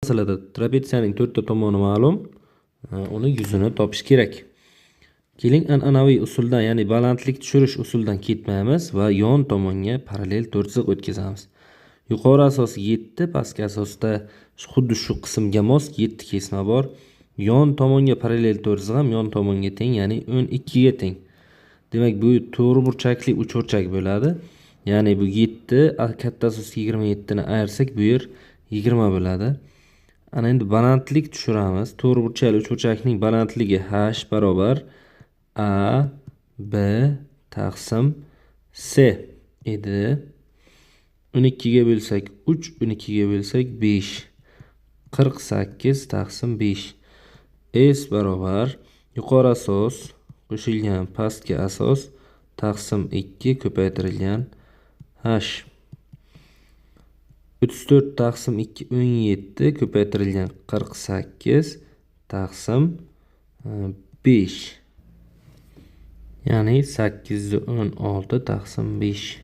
Masalada trapetsiyaning 4 ta tomoni ma'lum. Uni yuzini topish kerak. Keling, an'anaviy usuldan, ya'ni balandlik tushirish usulidan ketmaymiz va yon tomonga parallel to'rtchiq o'tkazamiz. Yuqori asos 7, pastki asosda xuddi shu qismga mos 7 kesma bor. Yon tomonga parallel to'rtchiq ham yon tomonga teng, ya'ni 12 ga teng. Demak, bu to'g'riburchakli uchburchak bo'ladi. Ya'ni bu 7, katta asos 27 ni ayirsak, bu yer 20 bo'ladi. Ana endi balandlik tushiramiz. To'g'riburchakli uchburchakning balandligi h barobar a b taqsim c edi. 12 ga bo'lsak 3, 12 ga bo'lsak 5. 48 taqsim 5. S barobar yuqori asos qo'shilgan pastki asos taqsim 2 ko'paytirilgan h. 34 taqsim 2 17 ko'paytirilgan 48 taqsim 5. Ya'ni 816 taqsim 5.